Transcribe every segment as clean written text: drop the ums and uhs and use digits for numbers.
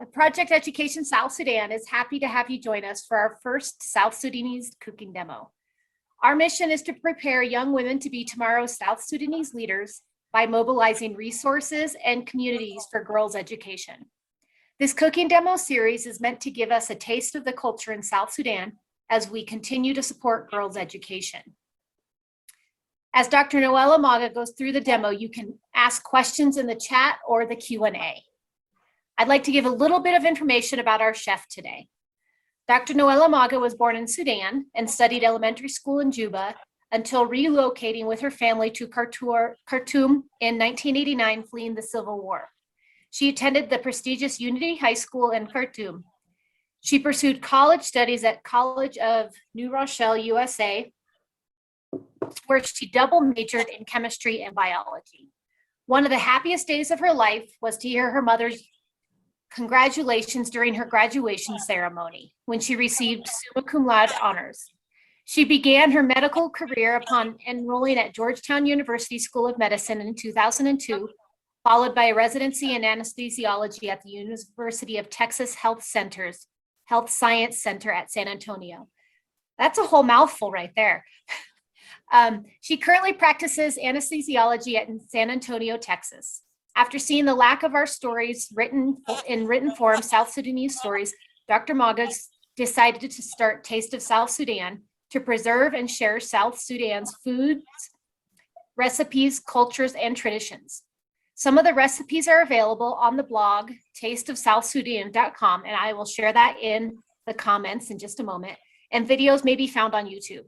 Project Education South Sudan is happy to have you join us for our first South Sudanese cooking demo. Our mission is to prepare young women to be tomorrow's South Sudanese leaders by mobilizing resources and communities for girls' education. This cooking demo series is meant to give us a taste of the culture in South Sudan as we continue to support girls' education. As Dr. Noela Mogga goes through the demo, you can ask questions in the chat or the Q&A. I'd like to give a little bit of information about our chef today. Dr. Noela Mogga was born in Sudan and studied elementary school in Juba until relocating with her family to Khartoum in 1989, fleeing the Civil War. She attended the prestigious Unity High School in Khartoum. She pursued college studies at College of New Rochelle, USA, where she double majored in chemistry and biology. One of the happiest days of her life was to hear her mother's congratulations during her graduation ceremony when she received summa cum laude honors. She began her medical career upon enrolling at Georgetown University School of Medicine in 2002, followed by a residency in anesthesiology at the University of Texas Health Science Center at San Antonio. That's a whole mouthful right there. She currently practices anesthesiology in San Antonio, Texas. After seeing the lack of our stories written form, South Sudanese stories, Dr. Mogga decided to start Taste of South Sudan to preserve and share South Sudan's foods, recipes, cultures, and traditions. Some of the recipes are available on the blog, tasteofsouthsudan.com, and I will share that in the comments in just a moment, and videos may be found on YouTube.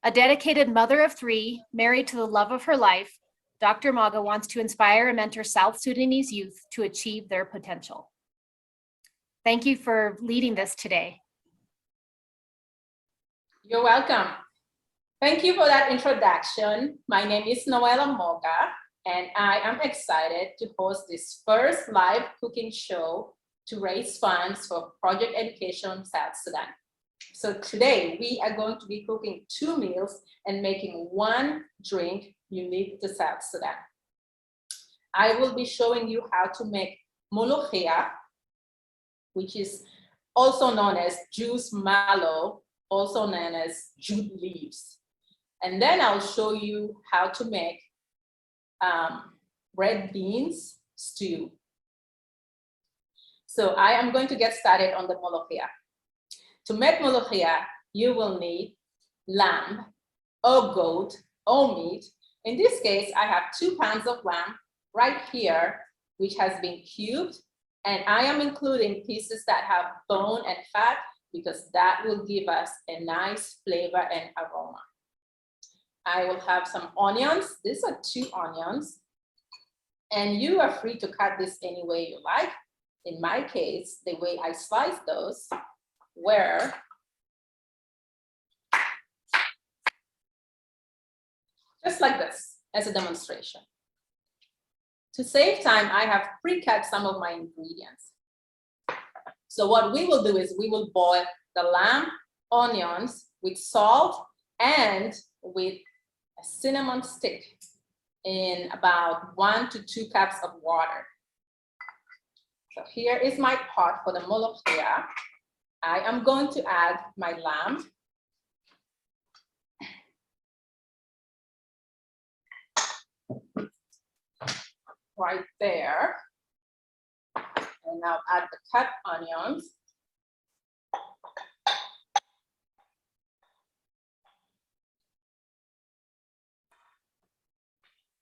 A dedicated mother of three, married to the love of her life, Dr. Mogga wants to inspire and mentor South Sudanese youth to achieve their potential. Thank you for leading this today. You're welcome. Thank you for that introduction. My name is Noela Mogga, and I am excited to host this first live cooking show to raise funds for Project Education South Sudan. So today we are going to be cooking 2 meals and making 1 drink unique to South Sudan. I will be showing you how to make Molokeya, which is also known as juice mallow, also known as jute leaves. And then I'll show you how to make red beans stew. So I am going to get started on the Molokeya. To make Molokeya, you will need lamb or goat or meat. In this case, I have 2 pounds of lamb right here, which has been cubed, and I am including pieces that have bone and fat because that will give us a nice flavor and aroma. I will have some onions. These are 2 onions, and you are free to cut this any way you like. In my case, the way I slice those were just like this as a demonstration. To save time, I have pre-cut some of my ingredients. So what we will do is we will boil the lamb, onions with salt and with a cinnamon stick in about 1 to 2 cups of water. So here is my pot for the Molokeya. I am going to add my lamb. Right there. And now add the cut onions.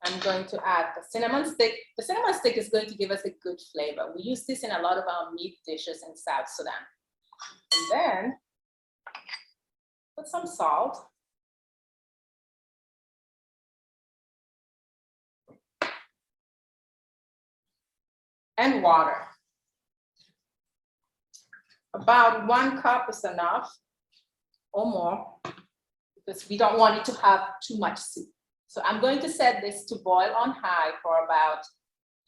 I'm going to add the cinnamon stick. The cinnamon stick is going to give us a good flavor. We use this in a lot of our meat dishes in South Sudan. And then put some salt. And water. About 1 cup is enough or more because we don't want it to have too much soup. So I'm going to set this to boil on high for about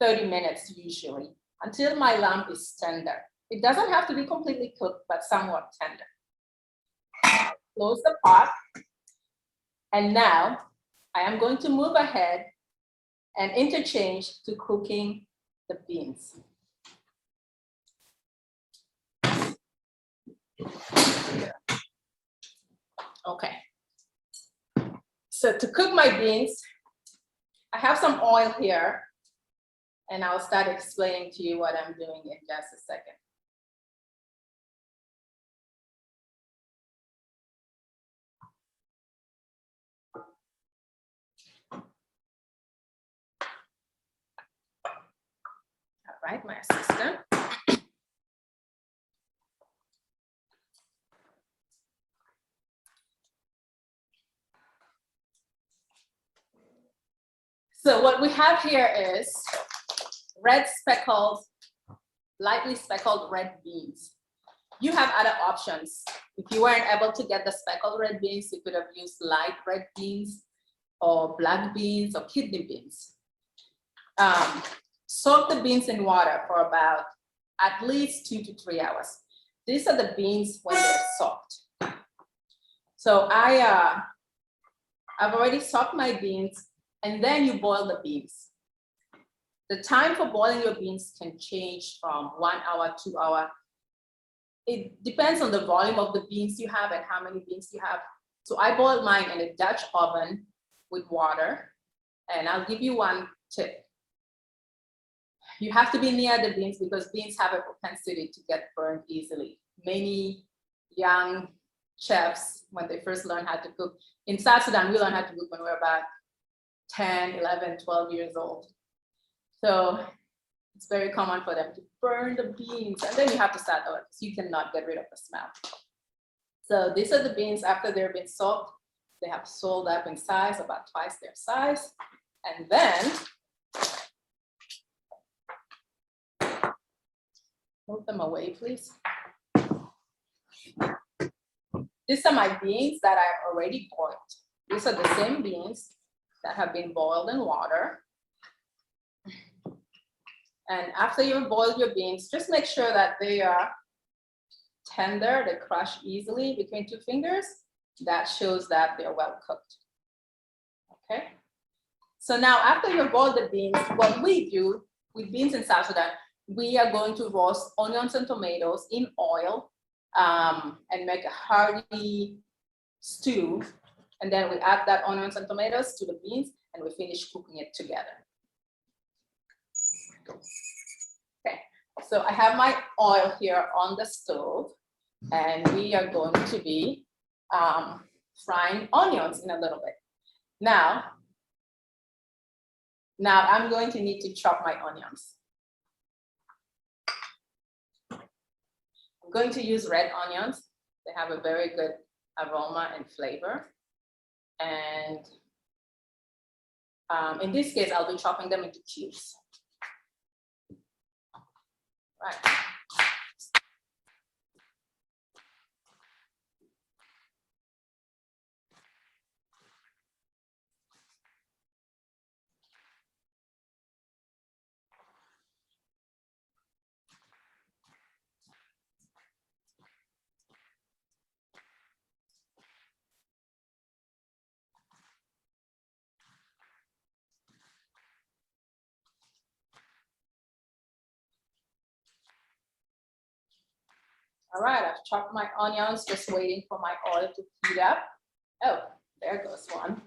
30 minutes usually until my lamb is tender. It doesn't have to be completely cooked, but somewhat tender. Close the pot. And now I am going to move ahead and interchange to cooking the beans. Okay. So to cook my beans, I have some oil here, and I'll start explaining to you what I'm doing in just a second. All right, my assistant. So what we have here is red speckled, lightly speckled red beans. You have other options. If you weren't able to get the speckled red beans, you could have used light red beans or black beans or kidney beans. Soak the beans in water for about at least 2 to 3 hours. These are the beans when they're soaked. So I've already soaked my beans, and then you boil the beans. The time for boiling your beans can change from 1 hour, 2 hours. It depends on the volume of the beans you have and how many beans you have. So I boiled mine in a Dutch oven with water, and I'll give you one tip. You have to be near the beans because beans have a propensity to get burned easily. Many young chefs, when they first learn how to cook, in South Sudan, we learned how to cook when we were about 10, 11, 12 years old. So it's very common for them to burn the beans, and then you have to start over because you cannot get rid of the smell. So these are the beans after they've been soaked. They have swelled up in size, about twice their size. And then move them away, please. These are my beans that I've already boiled. These are the same beans that have been boiled in water. And after you've boiled your beans, just make sure that they are tender, they crush easily between 2 fingers. That shows that they're well cooked. Okay. So now after you've boiled the beans, what we do with beans in South Sudan, we are going to roast onions and tomatoes in oil and make a hearty stew. And then we add that onions and tomatoes to the beans and we finish cooking it together. Okay, so I have my oil here on the stove and we are going to be frying onions in a little bit. Now I'm going to need to chop my onions. I'm going to use red onions. They have a very good aroma and flavor. And in this case, I'll be chopping them into cubes. Right. All right, I've chopped my onions, just waiting for my oil to heat up. Oh, there goes one.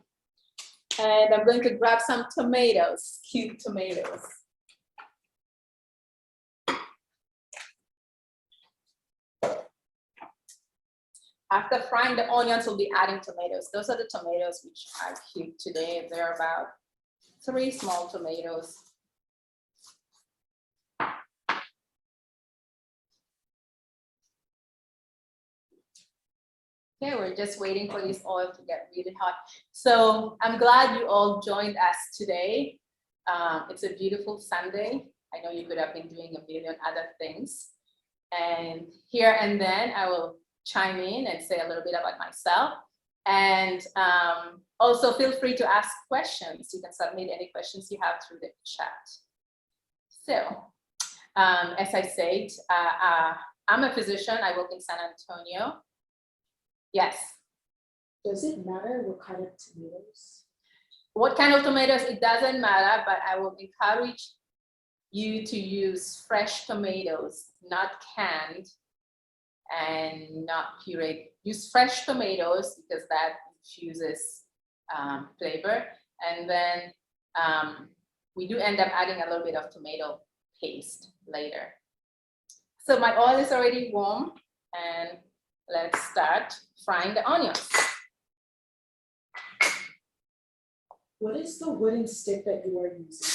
And I'm going to grab some tomatoes, cubed tomatoes. After frying the onions, we'll be adding tomatoes. Those are the tomatoes which I cubed today. They're about 3 small tomatoes. Okay, we're just waiting for this oil to get really hot. So I'm glad you all joined us today. It's a beautiful Sunday. I know you could have been doing a million other things. And here and then I will chime in and say a little bit about myself. And also feel free to ask questions. You can submit any questions you have through the chat. So as I said, I'm a physician. I work in San Antonio. Yes. Does it matter what kind of tomatoes? What kind of tomatoes? It doesn't matter, but I will encourage you to use fresh tomatoes, not canned, and not pureed. Use fresh tomatoes because that infuses flavor. And then we do end up adding a little bit of tomato paste later. So my oil is already warm, and let's start frying the onions. What is the wooden stick that you are using?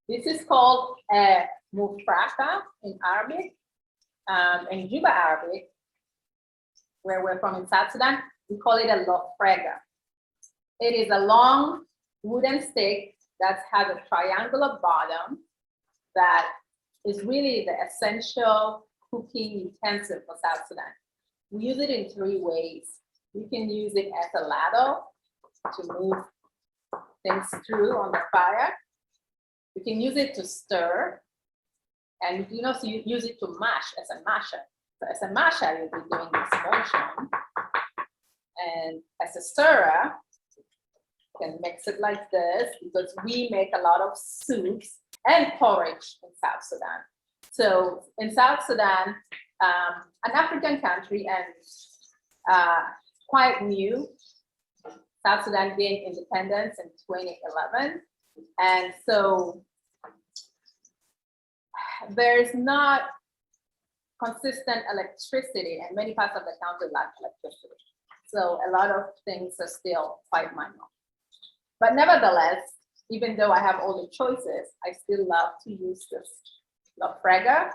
This is called a mufraka in Arabic, in Juba Arabic, where we're from in South Sudan, we call it a lofrega. It is a long wooden stick that has a triangular bottom that is really the essential cooking utensil for South Sudan. We use it in 3 ways. We can use it as a ladle to move things through on the fire. We can use it to stir, and we can also use it to mash as a masher. So as a masher, you'll be doing this motion, and as a stirrer, you can mix it like this because we make a lot of soups and porridge in South Sudan. So in South Sudan, an African country and quite new, South Sudan gained independence in 2011. And so there's not consistent electricity, and many parts of the country lack electricity. So a lot of things are still quite manual. But nevertheless, even though I have all the choices, I still love to use this lofrega,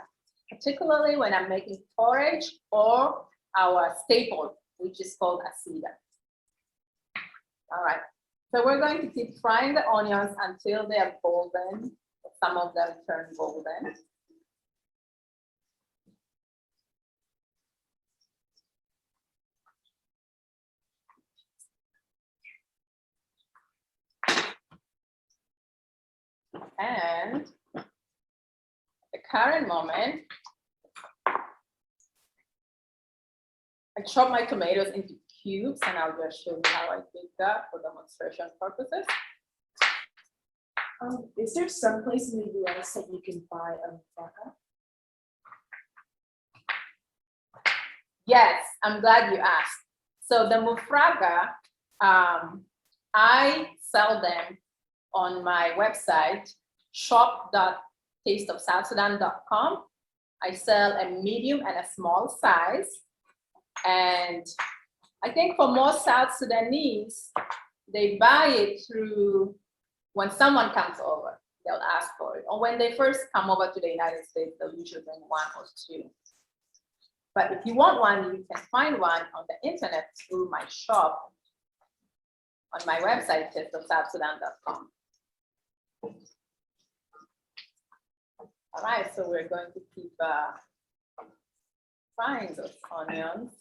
particularly when I'm making porridge or our staple, which is called asida. All right, so we're going to keep frying the onions until they are golden. Some of them turn golden. And at the current moment, I chop my tomatoes into cubes, and I'll just show you how I did that for demonstration purposes. Is there some place in the US that you can buy a mufraka? Yes, I'm glad you asked. So the mufraka, I sell them on my website, shop.tasteofsouthsudan.com. I sell a medium and a small size. And I think for most South Sudanese, they buy it through when someone comes over, they'll ask for it. Or when they first come over to the United States, they'll usually bring 1 or 2. But if you want one, you can find one on the internet through my shop on my website, tasteofsouthsudan.com. All right, so we're going to keep frying those onions.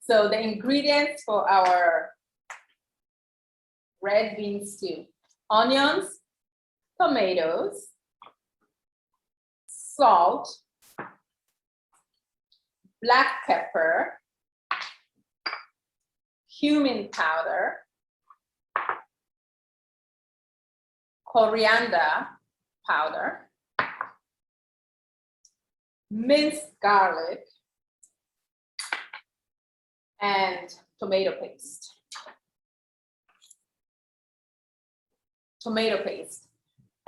So the ingredients for our red bean stew: onions, tomatoes, salt, black pepper, cumin powder, coriander powder, minced garlic, and tomato paste. Tomato paste.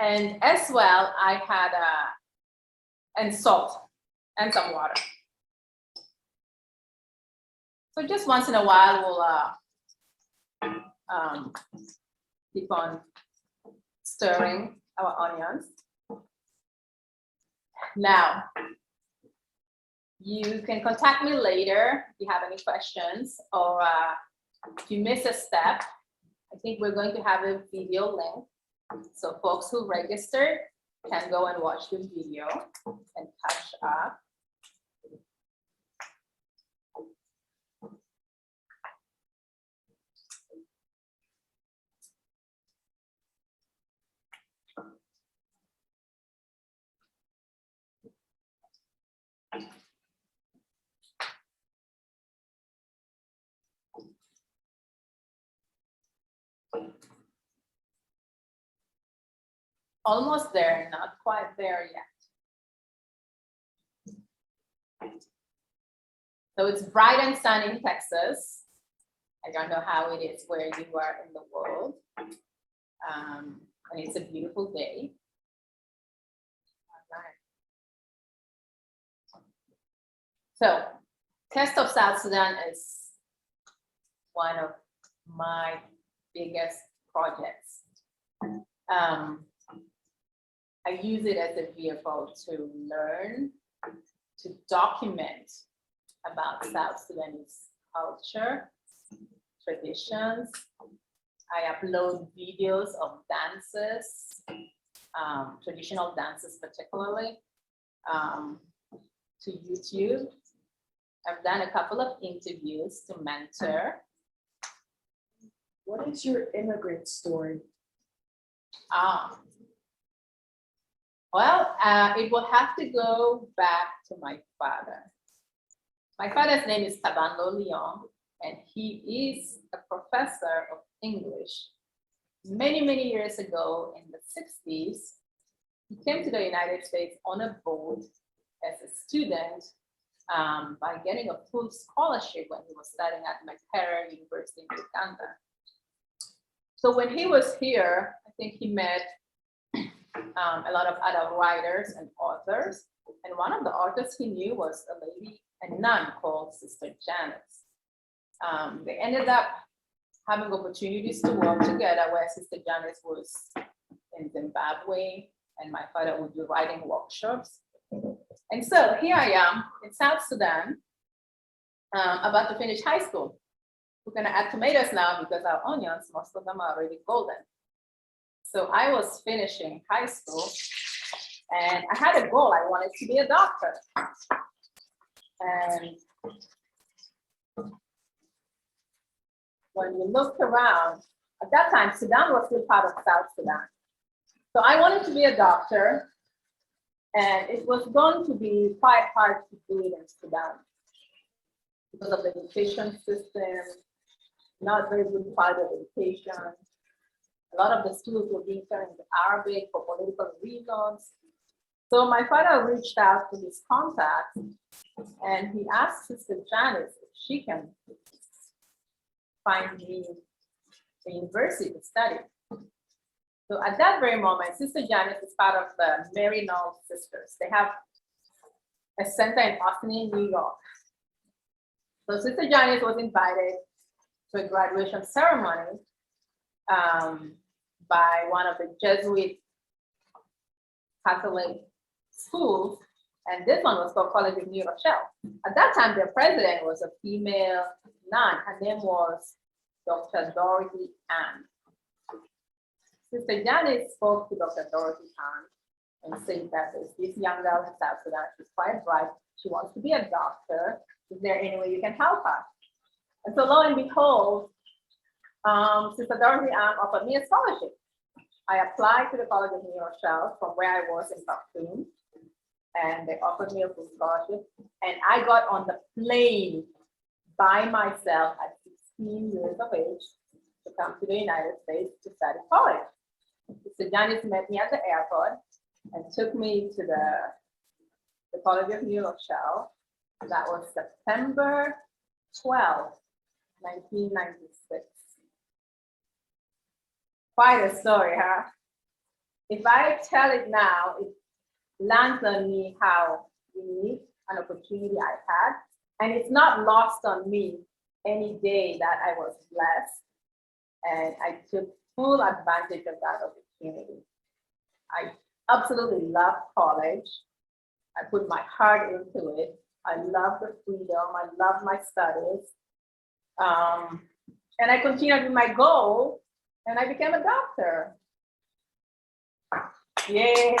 And as well, I had and salt and some water. So just once in a while, we'll keep on stirring our onions. Now, you can contact me later if you have any questions, or if you miss a step. I think we're going to have a video link, so folks who registered can go and watch the video and catch up. Almost there, not quite there yet. So it's bright and sunny in Texas. I don't know how it is where you are in the world. And it's a beautiful day. All right. So, Test of South Sudan is one of my biggest projects. I use it as a vehicle to learn, to document about South Sudanese culture, traditions. I upload videos of dances, traditional dances particularly, to YouTube. I've done a couple of interviews to mentor. What is your immigrant story? Well, it will have to go back to my father. My father's name is Tabanlo Leon, and he is a professor of English. Many, many years ago in the 60s, he came to the United States on a boat as a student by getting a full scholarship when he was studying at Molokeya University in Uganda. So when he was here, I think he met a lot of other writers and authors. And one of the authors he knew was a lady, a nun called Sister Janice. They ended up having opportunities to work together where Sister Janice was in Zimbabwe and my father would do writing workshops. And so here I am in South Sudan, about to finish high school. We're gonna add tomatoes now because our onions, most of them are already golden. So I was finishing high school and I had a goal. I wanted to be a doctor. And when we looked around, at that time, Sudan was still part of South Sudan. So I wanted to be a doctor, and it was going to be quite hard to do it in Sudan because of the education system, not very good quality of education. A lot of the schools were being turned into Arabic for political reasons. So my father reached out to his contact and he asked Sister Janice if she can find me a university to study. So at that very moment, Sister Janice is part of the Mary Knoll Sisters. They have a center in Austin, New York. So Sister Janice was invited to a graduation ceremony by one of the Jesuit Catholic schools, and this one was called College of New Rochelle. At that time, their president was a female nun. Her name was Dr. Dorothy Ann. Sister Janice spoke to Dr. Dorothy Ann and said that there's this young girl in South Sudan, she's quite bright, she wants to be a doctor. Is there any way you can help her? And so lo and behold, Sister Dorothy Ann offered me a scholarship. I applied to the College of New Rochelle from where I was in Khartoum, and they offered me a full scholarship. And I got on the plane by myself at 16 years of age to come to the United States to study college. Sister Janice met me at the airport and took me to the College of New Rochelle. That was September 12, 1996. Quite a story, huh? If I tell it now, it lands on me how unique an opportunity I had. And it's not lost on me any day that I was blessed. And I took full advantage of that opportunity. I absolutely love college. I put my heart into it. I love the freedom. I love my studies. And I continued with my goal, and I became a doctor. Yay.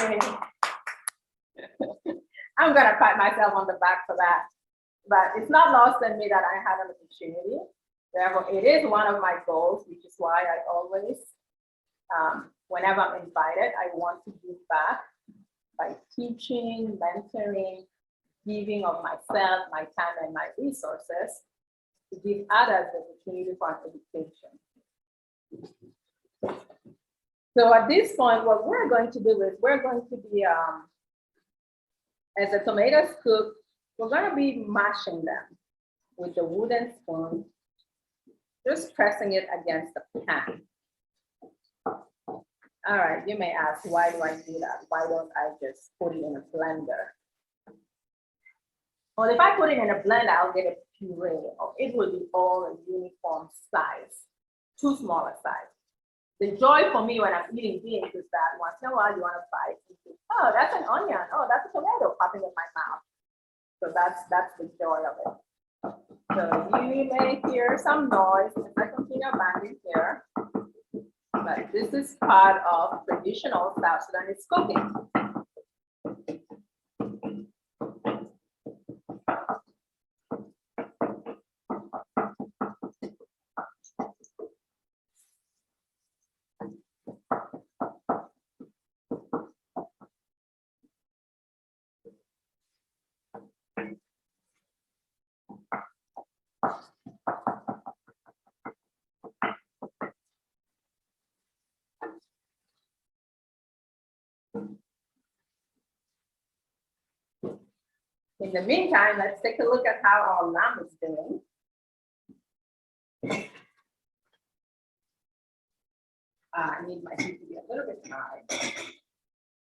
I'm gonna pat myself on the back for that. But it's not lost on me that I had an opportunity. Therefore, it is one of my goals, which is why I always, whenever I'm invited, I want to give back by teaching, mentoring, giving of myself, my time, and my resources to give others the opportunity for an education. So at this point, what we're going to do is we're going to be, as the tomatoes cook, we're going to be mashing them with the wooden spoon, just pressing it against the pan. All right, you may ask, why do I do that? Why don't I just put it in a blender? Well, if I put it in a blender, I'll get a puree, or it will be all a uniform size, too small a size. The joy for me when I'm eating beans is that once in a while you want to bite into, oh, that's an onion, oh, that's a tomato popping in my mouth. So that's the joy of it. So you may hear some noise as I continue banding here, but this is part of traditional South Sudanese cooking. In the meantime, let's take a look at how our lamb is doing. I need my heat to be a little bit high.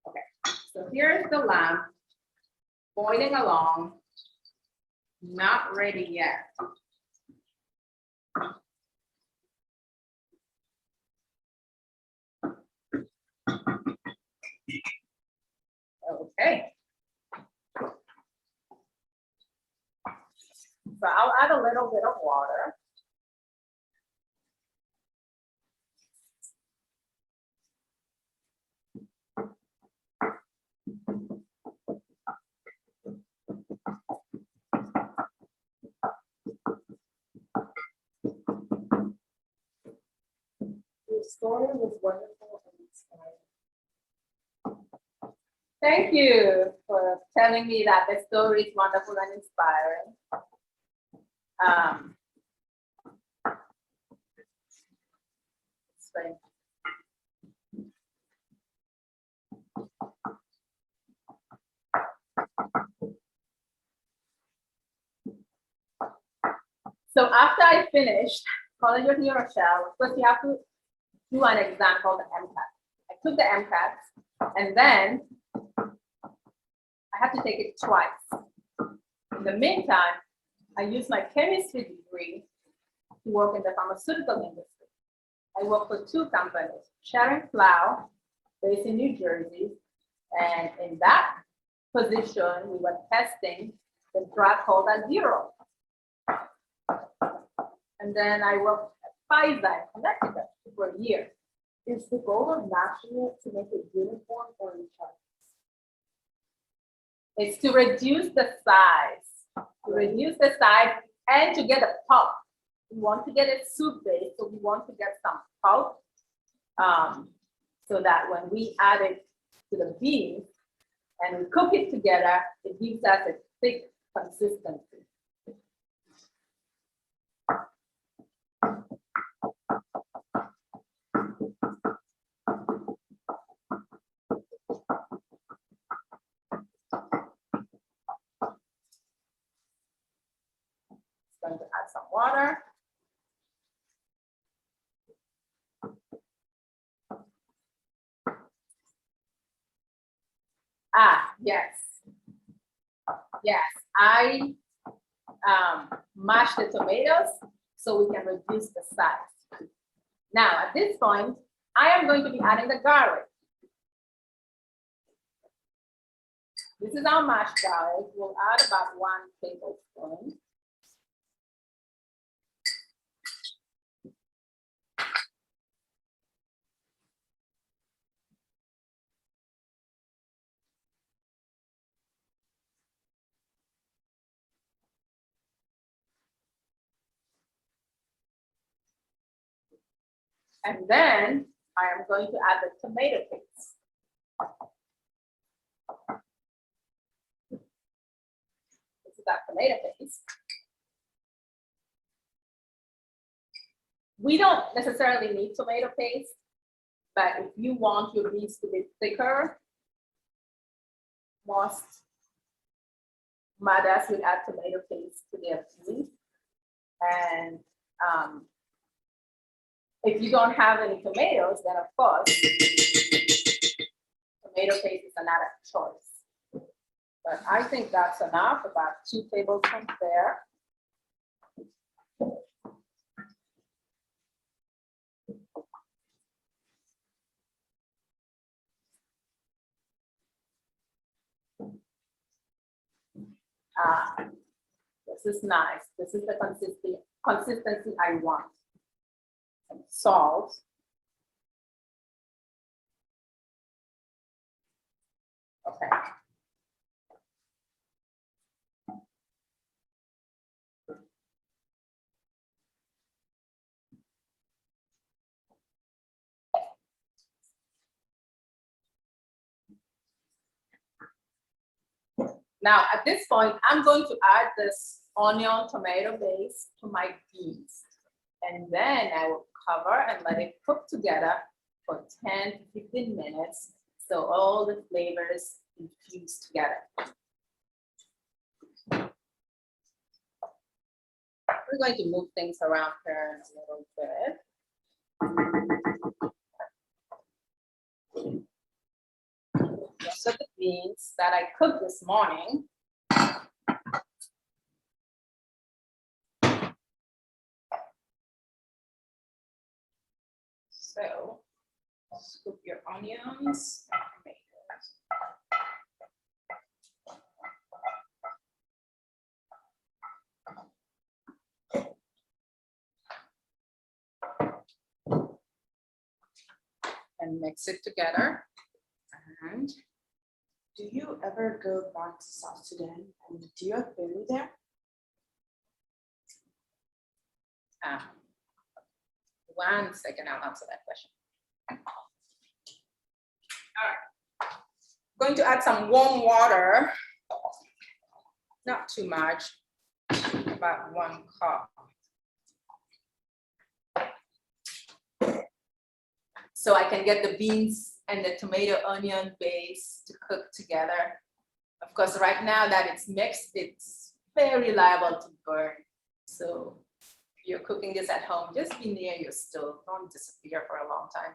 Okay, so here's the lamb boiling along, not ready yet. Okay. So I'll add a little bit of water. Your story was wonderful and inspiring. Thank you for telling me that the story is wonderful and inspiring. So after I finished College of New Rochelle, of course you have to do an exam called the MCAT. I took the MCAT and then I had to take it twice. In the meantime, I used my chemistry degree to work in the pharmaceutical industry. I worked for two companies, Sharon Plow, based in New Jersey, and in that position, we were testing the drug called Azero. And then I worked at Pfizer in Connecticut for a year. Is the goal of mashing it to make it uniform or in chunks? It's to reduce the size, and to get a pulp. We want to get it soup based, so we want to get some pulp, so that when we add it to the beans and we cook it together, it gives us a thick consistency. Going to add some water. Yes. Yes, I mash the tomatoes so we can reduce the size. Now, at this point, I am going to be adding the garlic. This is our mashed garlic. We'll add about 1 tablespoon. And then I am going to add the tomato paste. This is that tomato paste. We don't necessarily need tomato paste, But if you want your beans to be thicker, most mothers will add tomato paste to their beans. And if you don't have any tomatoes, then of course, tomato paste is another choice. But I think that's enough, about 2 tablespoons there. This is nice. This is the consistency I want. Some salt. Okay. Now, at this point, I'm going to add this onion tomato base to my beans. And then I will cover and let it cook together for 10 to 15 minutes so all the flavors infuse together. We're going to move things around here a little bit. So the beans that I cooked this morning. So scoop your onions and tomatoes. And mix it together. And Do you ever go back to South Sudan? And do you have family there? One second, I'll answer that question. All right. Going to add some warm water. Not too much, about 1 cup. So I can get the beans and the tomato onion base to cook together. Of course, right now that it's mixed, it's very liable to burn. So if you're cooking this at home, just be near your stove. Don't disappear for a long time.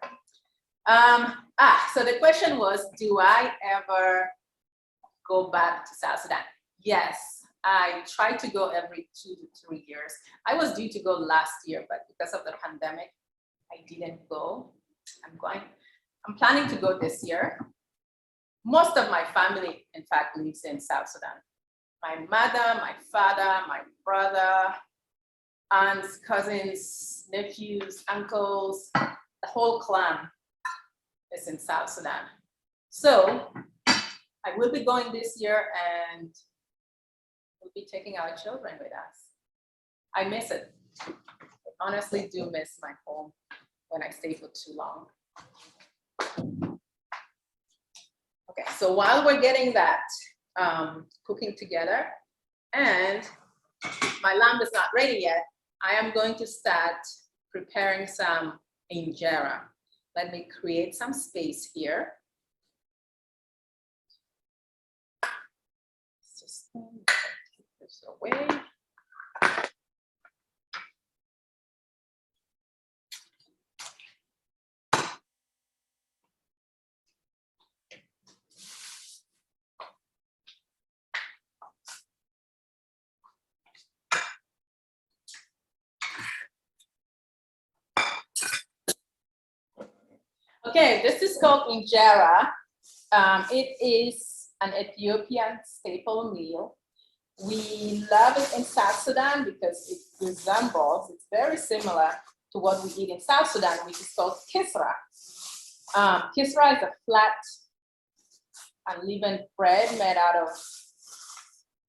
So the question was, do I ever go back to South Sudan? Yes, I try to go every 2 to 3 years. I was due to go last year, but because of the pandemic, I didn't go. I'm planning to go this year. Most of my family, in fact, lives in South Sudan. My mother, my father, my brother, aunts, cousins, nephews, uncles, the whole clan is in South Sudan. So I will be going this year and we'll be taking our children with us. I miss it. I honestly do miss my home when I stay for too long. Okay, so while we're getting that cooking together and my lamb is not ready yet, I am going to start preparing some injera. Let me create some space here. Just take this away. Okay, this is called injera. It is an Ethiopian staple meal. We love it in South Sudan because it resembles, it's very similar to what we eat in South Sudan, which is called Kisrah. Kisrah is a flat, unleavened bread made out of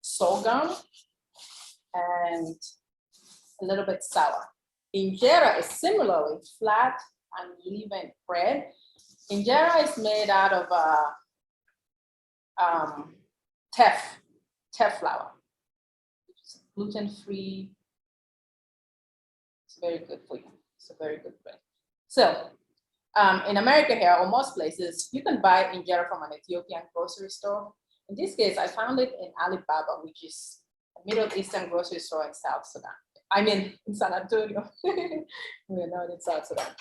sorghum and a little bit sour. Injera is similarly flat, unleavened bread. Injera is made out of teff flour. It's gluten-free. It's very good for you. It's a very good bread. So In America here, or most places, you can buy injera from an Ethiopian grocery store. In this case, I found it in Alibaba, which is a Middle Eastern grocery store in South Sudan. I mean, in San Antonio. We're not in South Sudan.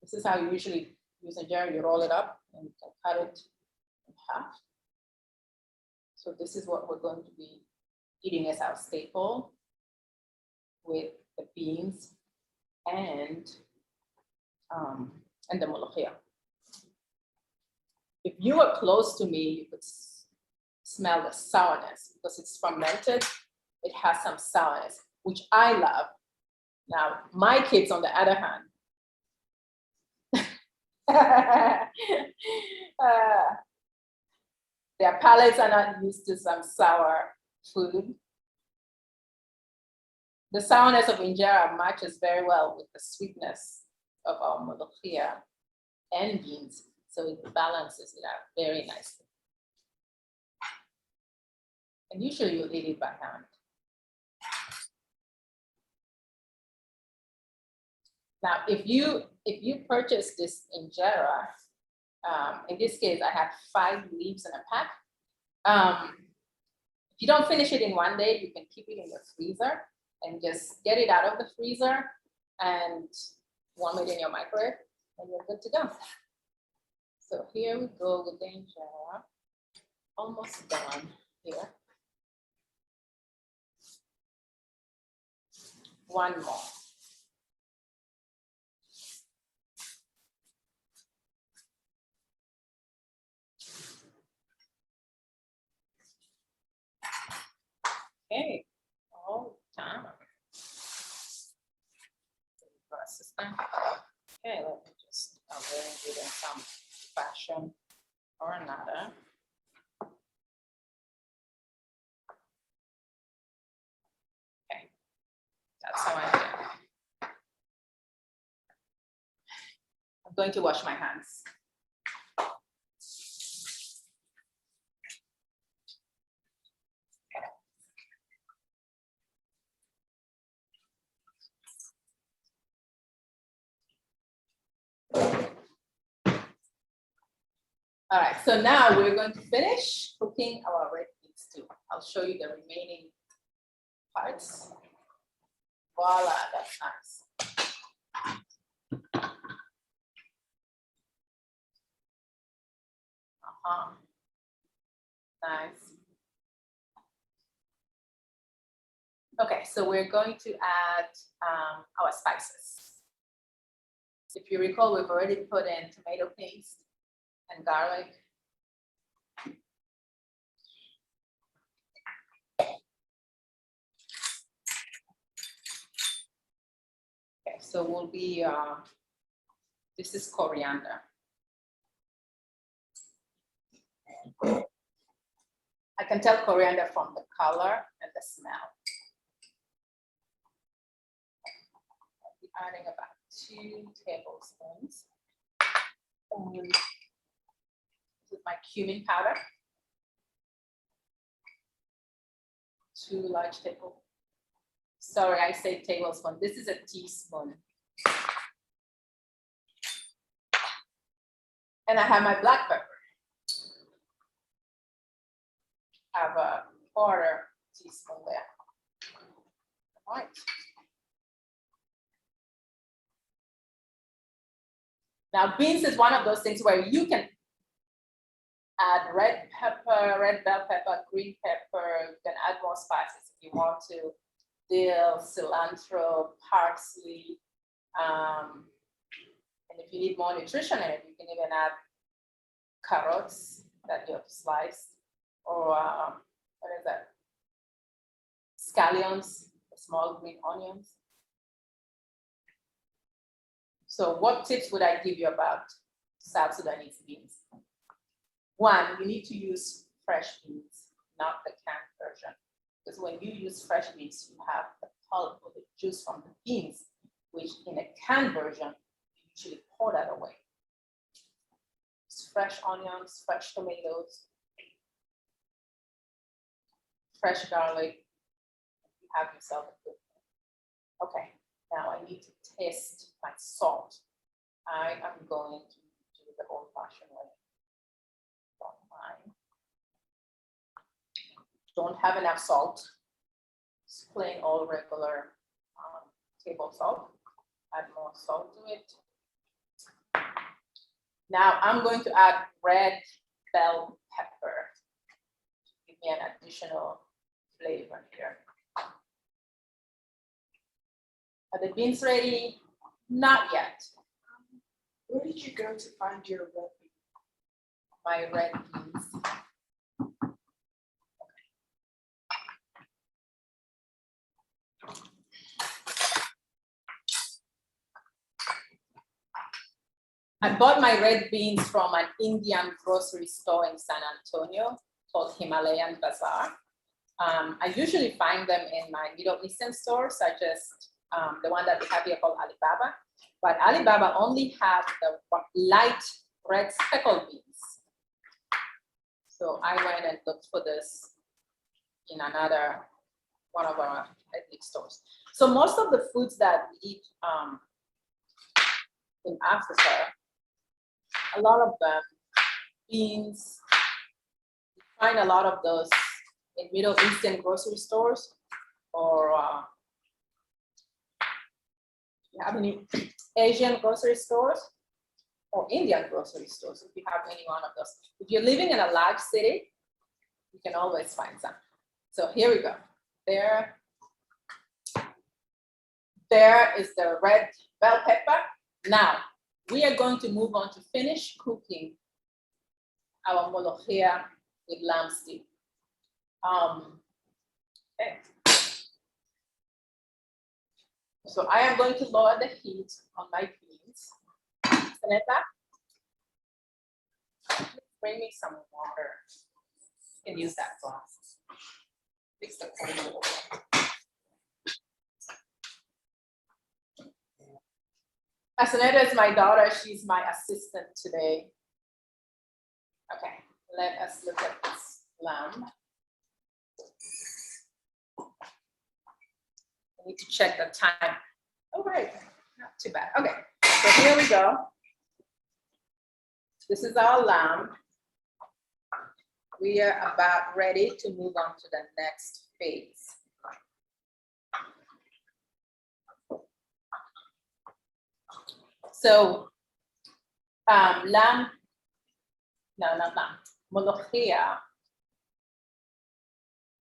This is how you usually use injera. You roll it up and you can cut it in half. So this is what we're going to be eating as our staple with the beans and the Molokeya. If you were close to me, you could smell the sourness because it's fermented. It has some sourness, which I love. Now, my kids, on the other hand, their palates are not used to some sour food. The sourness of injera matches very well with the sweetness of our Molokeya and beans, so it balances it out very nicely. And usually you eat it by hand. Now, if you purchase this injera, in this case, I have 5 leaves in a pack. If you don't finish it in one day, you can keep it in your freezer and just get it out of the freezer and warm it in your microwave, and you're good to go. So here we go with the injera. Almost done here. One more. Okay, all done. Okay, let me just arrange it in some fashion or another. Okay, that's how I do it. I'm going to wash my hands. All right, so now we're going to finish cooking our red beans too. I'll show you the remaining parts. Voila, that's nice. Nice. Okay, so we're going to add our spices. If you recall, we've already put in tomato paste and garlic. Okay, so we'll be, this is coriander. I can tell coriander from the color and the smell. I'll be adding about 2 tablespoons. This is my cumin powder. 2 large tablespoons. Sorry, I say tablespoon. This is a teaspoon. And I have my black pepper. I have a 1/4 teaspoon there. All right. Now, beans is one of those things where you can add red pepper, red bell pepper, green pepper. You can add more spices if you want to. Dill, cilantro, parsley. And if you need more nutrition in it, you can even add carrots that you have sliced, or what is that? Scallions, the small green onions. So what tips would I give you about South Sudanese beans? 1, you need to use fresh beans, not the canned version. Because when you use fresh beans, you have the pulp or the juice from the beans, which in a canned version, you usually pour that away. It's fresh onions, fresh tomatoes, fresh garlic. You have yourself a good meal. Okay, now I need to taste my salt. I am going to do the old-fashioned way. Don't have enough salt. Just plain old regular table salt. Add more salt to it. Now I'm going to add red bell pepper to give me an additional flavor here. Are the beans ready? Not yet. Where did you go to find your red bean? My red beans. I bought my red beans from an Indian grocery store in San Antonio called Himalayan Bazaar. I usually find them in my Middle Eastern stores, such as the one that we have here called Alibaba. But Alibaba only has the light red speckled beans. So I went and looked for this in another one of our ethnic stores. So most of the foods that we eat in Africa, a lot of them, beans, you find a lot of those in Middle Eastern grocery stores, or you have any Asian grocery stores or Indian grocery stores, if you have any one of those. If you're living in a large city, you can always find some. So here we go. There is the red bell pepper. Now, we are going to move on to finish cooking our Molokeya with lamb stew. Okay. So I am going to lower the heat on my beans. Seneta, bring me some water. You can use that glass. Fix the cold. Asaneta is my daughter. She's my assistant today. Okay, let us look at this lamb. I need to check the time. Oh, right, not too bad. Okay, so here we go. This is our lamb. We are about ready to move on to the next phase. So, Molokeya.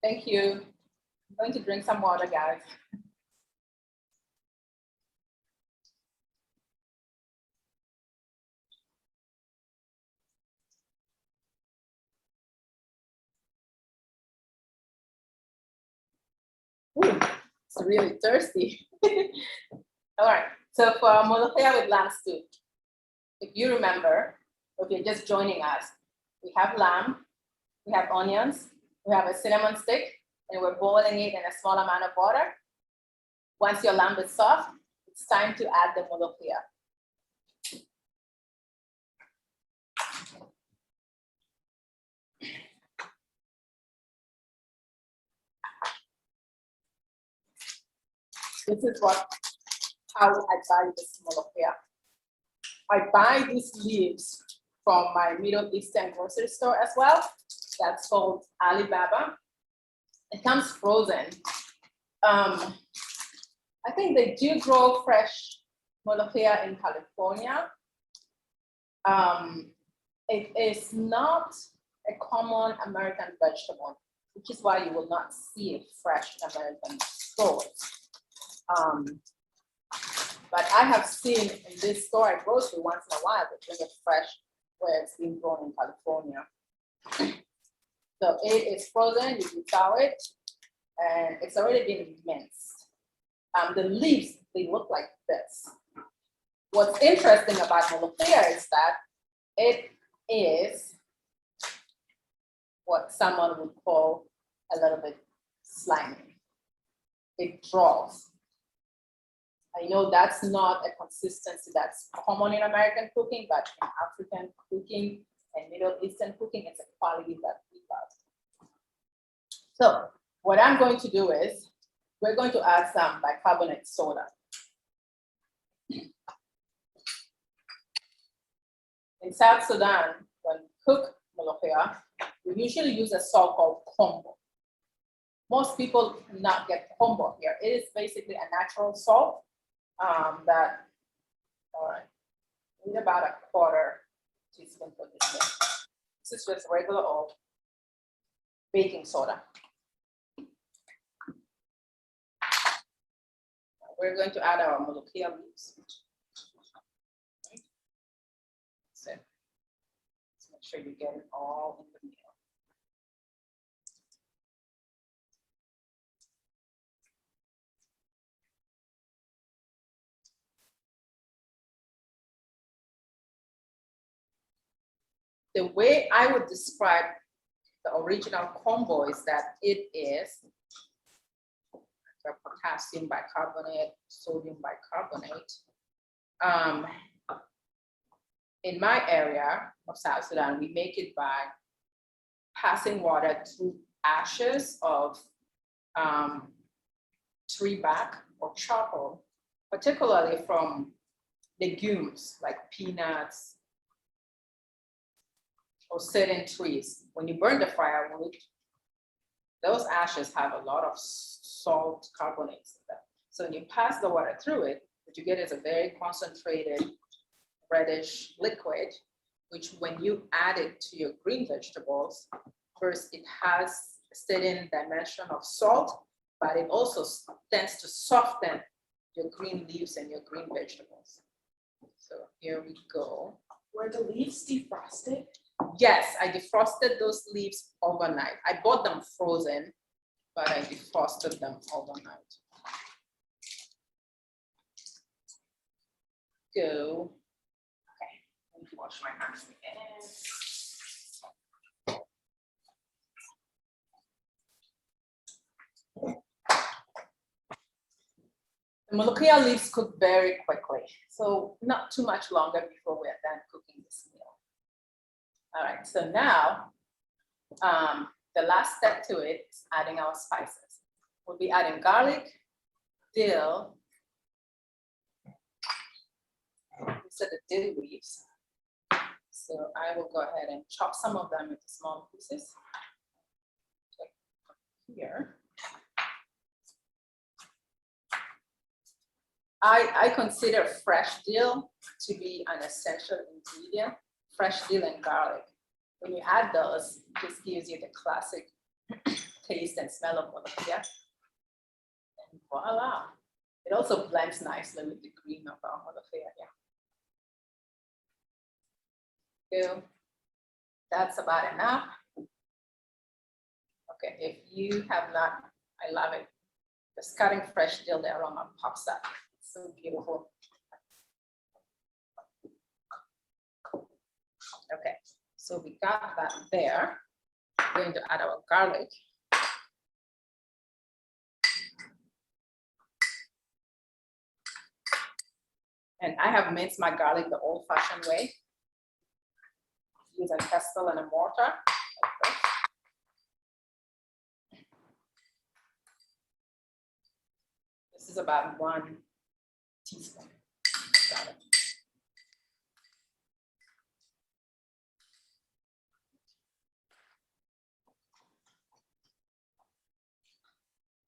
Thank you. I'm going to drink some water, guys. Ooh, it's really thirsty. All right, so for Molokeya with lamb stew, if you remember, if you're just joining us, we have lamb, we have onions, we have a cinnamon stick, and we're boiling it in a small amount of water. Once your lamb is soft, it's time to add the Molokeya. This is how I buy this Molokeya. I buy these leaves from my Middle Eastern grocery store as well. That's called Alibaba. It comes frozen. I think they do grow fresh Molokeya in California. It is not a common American vegetable, which is why you will not see it fresh in American stores. But I have seen in this store I go to once in a while, they bring it fresh where it's been grown in California. So it is frozen, you can thaw it, and it's already been minced. The leaves, they look like this. What's interesting about Molokeya is that it is what someone would call a little bit slimy. It draws. I know that's not a consistency that's common in American cooking, but in African cooking and Middle Eastern cooking, it's a quality that we love. So what I'm going to do is, we're going to add some bicarbonate soda. In South Sudan, when we cook Molokeya, we usually use a salt called kombo. Most people do not get kombo here. It is basically a natural salt that, all right, we need about a quarter teaspoon for this one. This is just regular old baking soda. We're going to add our Molokeya leaves. So let's make sure you get it all in the middle. The way I would describe the original combo is that it is potassium bicarbonate, sodium bicarbonate. In my area of South Sudan, we make it by passing water through ashes of tree bark or charcoal, particularly from legumes like peanuts or certain trees. When you burn the firewood, those ashes have a lot of salt carbonates in them. So when you pass the water through it, what you get is a very concentrated reddish liquid, which when you add it to your green vegetables, first it has a certain dimension of salt, but it also tends to soften your green leaves and your green vegetables. So here we go. Were the leaves defrosted? Yes, I defrosted those leaves overnight. I bought them frozen, but I defrosted them overnight. Go. Okay, let me wash my hands again. The Molokeya leaves cook very quickly, so not too much longer before we're done cooking this meal. All right, so now the last step to it is adding our spices. We'll be adding garlic, dill. These are the dill leaves. So I will go ahead and chop some of them into small pieces. Here. I consider fresh dill to be an essential ingredient, fresh dill and garlic. When you add those, it just gives you the classic taste and smell of Molokeya. And voila. It also blends nicely with the green of our Molokeya. Yeah. So that's about enough. Okay, if you have not, I love it. Just cutting fresh dill, the aroma pops up. It's so beautiful. Okay, so we got that there. We're going to add our garlic. And I have minced my garlic the old-fashioned way, using a pestle and a mortar. Like this is about 1 teaspoon. Got it.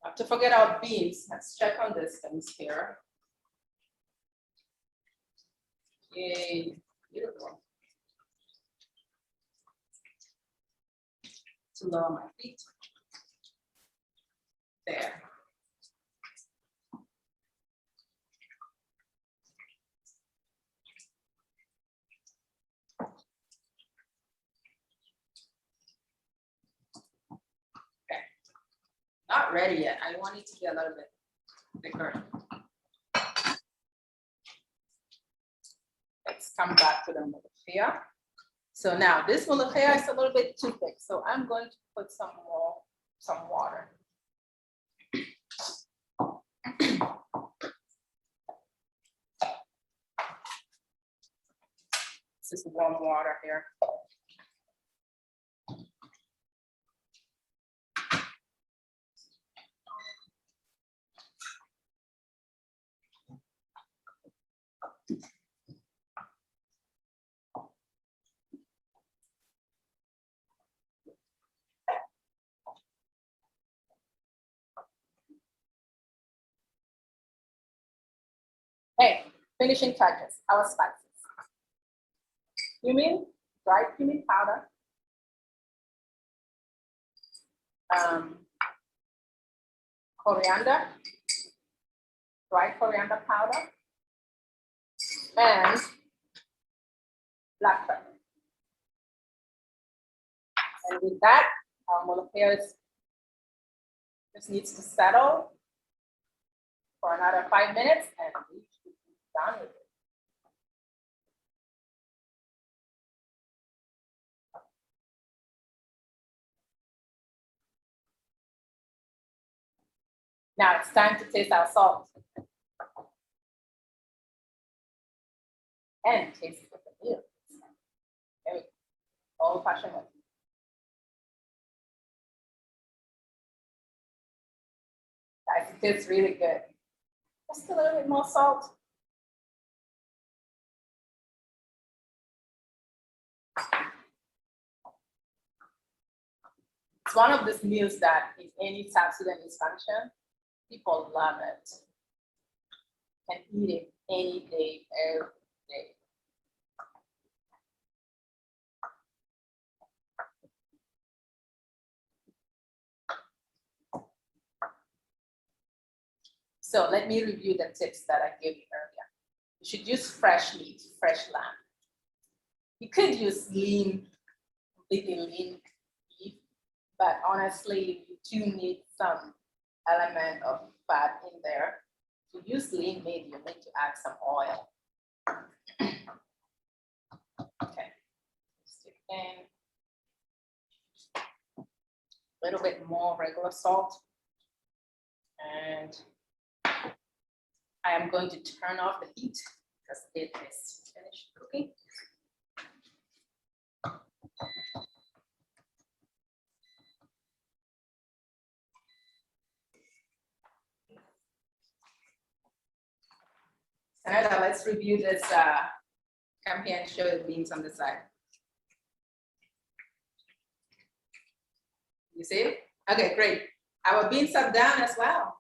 Not to forget our beans. Let's check on this things here. Yay, beautiful. To lower my feet. There. Okay. Not ready yet. I want it to be a little bit thicker. Let's come back to the Molokeya. So now this Molokeya is a little bit too thick, so I'm going to put some water. This is warm water here. finishing touches, our spices. Cumin, dried cumin powder. Coriander, dried coriander powder, and black pepper. And with that, our Molokeya just needs to settle for another 5 minutes, and we should be done with it. Now it's time to taste our salt. And taste with the meal. There we go. Old-fashioned way. Guys, it tastes really good. Just a little bit more salt. It's one of those meals that in any South Sudanese function, people love it. Can eat it any day, every day. So let me review the tips that I gave you earlier. You should use fresh meat, fresh lamb. You could use completely lean beef, but honestly, you do need some element of fat in there. To use lean meat, you need to add some oil. Okay, stick in a little bit more regular salt, and I am going to turn off the heat because it is finished cooking. Now let's review this. Come here and show the beans on the side. You see it? Okay, great. Our beans are done as well.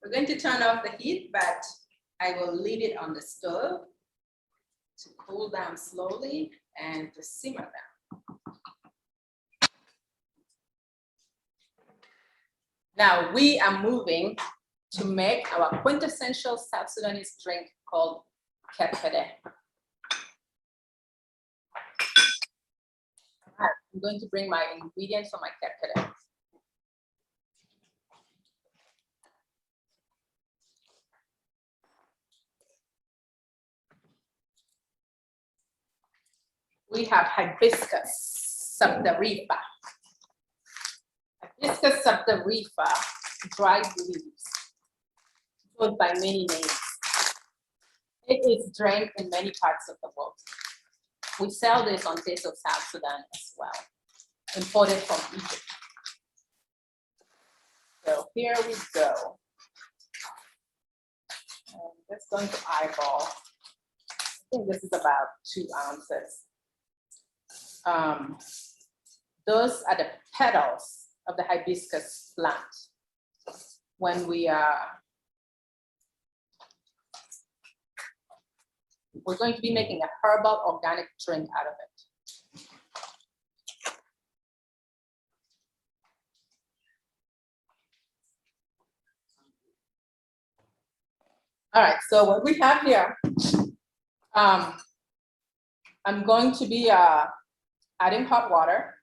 We're going to turn off the heat, but I will leave it on the stove to cool down slowly and to simmer down. Now we are moving to make our quintessential South Sudanese drink called kepkede. I'm going to bring my ingredients for my kepkede. We have Hibiscus subdarifa. Hibiscus subdarifa, dried leaves, goes by many names. It is drank in many parts of the world. We sell this on Education South Sudan as well, imported from Egypt. So here we go. I'm just going to eyeball. I think this is about 2 ounces. Those are the petals of the hibiscus plant. When we're going to be making a herbal organic drink out of it. All right, so what we have here, I'm going to be adding hot water.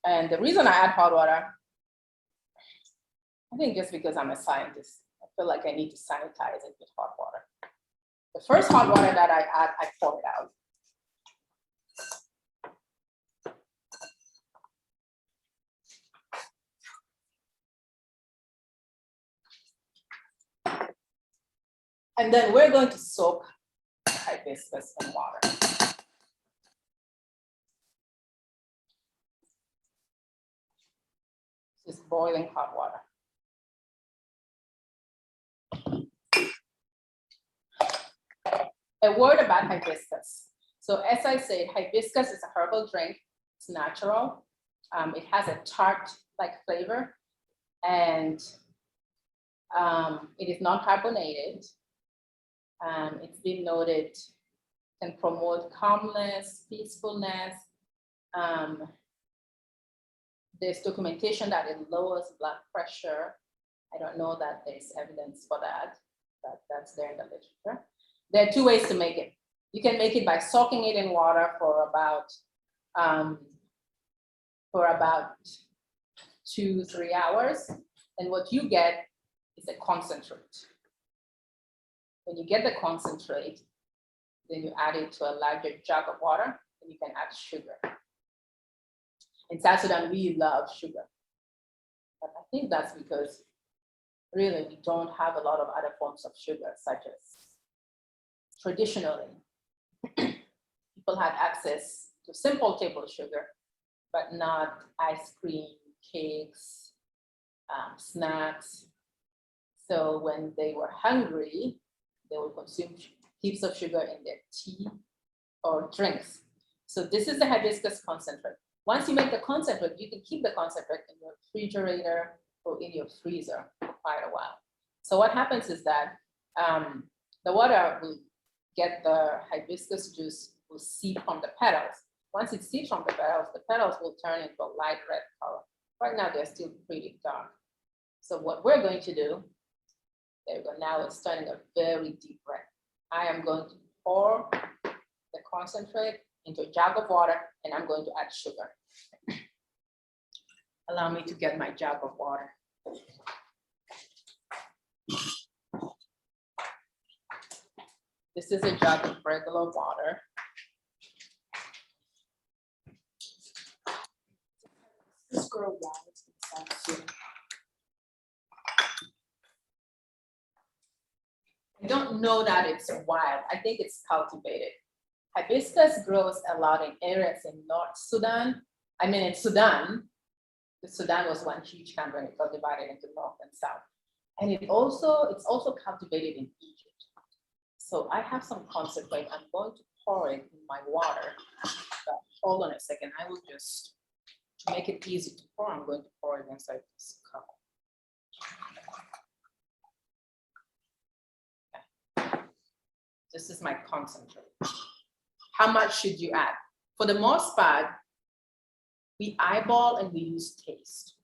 And the reason I add hot water, I think just because I'm a scientist, I feel like I need to sanitize it with hot water. The first hot water that I add, I pour it out. And then we're going to soak hibiscus in water. This is boiling hot water. A word about hibiscus. So as I said, hibiscus is a herbal drink. It's natural. It has a tart-like flavor, and It is not carbonated. It's been noted can promote calmness, peacefulness. There's documentation that it lowers blood pressure. I don't know that there's evidence for that, but that's there in the literature. There are two ways to make it. You can make it by soaking it in water for about 2-3 hours. And what you get is a concentrate. When you get the concentrate, then you add it to a larger jug of water, and you can add sugar. In South Sudan, we love sugar. But I think that's because really we don't have a lot of other forms of sugar, such as traditionally, people had access to simple table sugar, but not ice cream, cakes, snacks. So when they were hungry, they would consume heaps of sugar in their tea or drinks. So this is the hibiscus concentrate. Once you make the concentrate, you can keep the concentrate in your refrigerator or in your freezer for quite a while. So what happens is that the water will get the hibiscus juice, will seep from the petals. Once it seeps from the petals will turn into a light red color. Right now, they're still pretty dark. So what we're going to do, there we go, now it's turning a very deep red. I am going to pour the concentrate into a jug of water, and I'm going to add sugar. Allow me to get my jug of water. This is a jug of regular water. This grow wild in South Sudan. I don't know that it's wild. I think it's cultivated. Hibiscus grows a lot in areas in North Sudan. I mean, in Sudan. Sudan was one huge country, and it got divided into North and South. And it's also cultivated in Egypt. So I have some concentrate. I'm going to pour it in my water. But hold on a second. I will just, to make it easy to pour, I'm going to pour it inside this cup. This is my concentrate. How much should you add? For the most part, we eyeball and we use taste.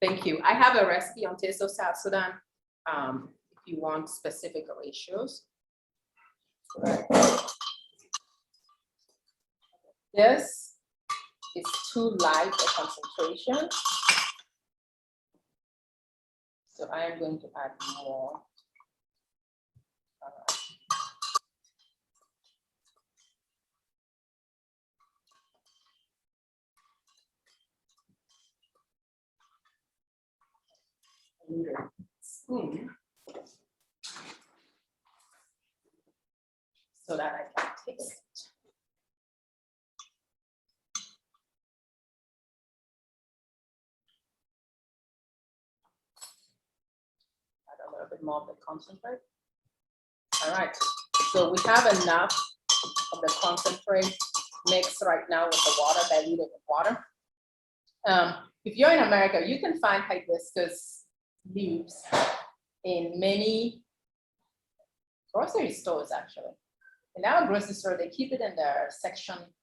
Thank you. I have a recipe on Taste of South Sudan if you want specific ratios. This is too light a concentration. So I am going to add more. Spoon so that I can taste it. Add a little bit more of the concentrate. All right, so we have enough of the concentrate mixed right now with the water, diluted with water. If you're in America, you can find hibiscus leaves in many grocery stores, actually. In our grocery store, they keep it in their section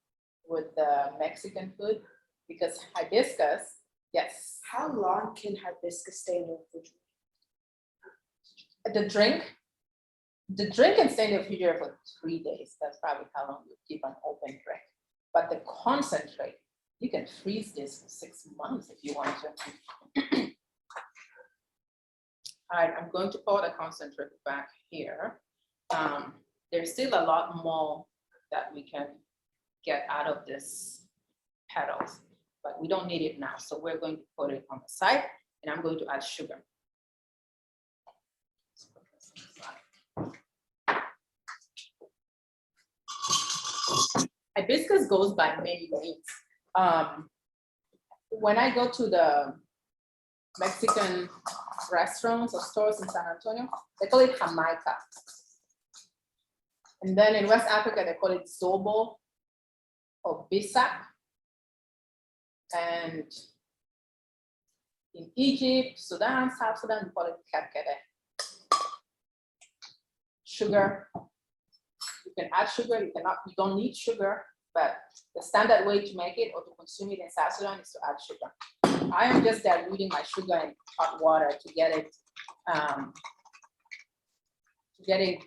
with the Mexican food because hibiscus, yes. How long can hibiscus stay in the refrigerator? The drink can stay in the refrigerator for 3 days. That's probably how long you keep an open drink. But the concentrate, you can freeze this for 6 months if you want to. All right, I'm going to pour the concentrate back here. There's still a lot more that we can get out of this petals, but we don't need it now. So we're going to put it on the side, and I'm going to add sugar. Hibiscus goes by many names. When I go to the Mexican restaurants or stores in San Antonio, they call it Jamaica. And then in West Africa, they call it Zobo or Bisak. And In Egypt, Sudan, South Sudan, we call it kerkere. Sugar. You can add sugar, you don't need sugar, but the standard way to make it or to consume it in South Sudan is to add sugar. I am just diluting my sugar in hot water to get it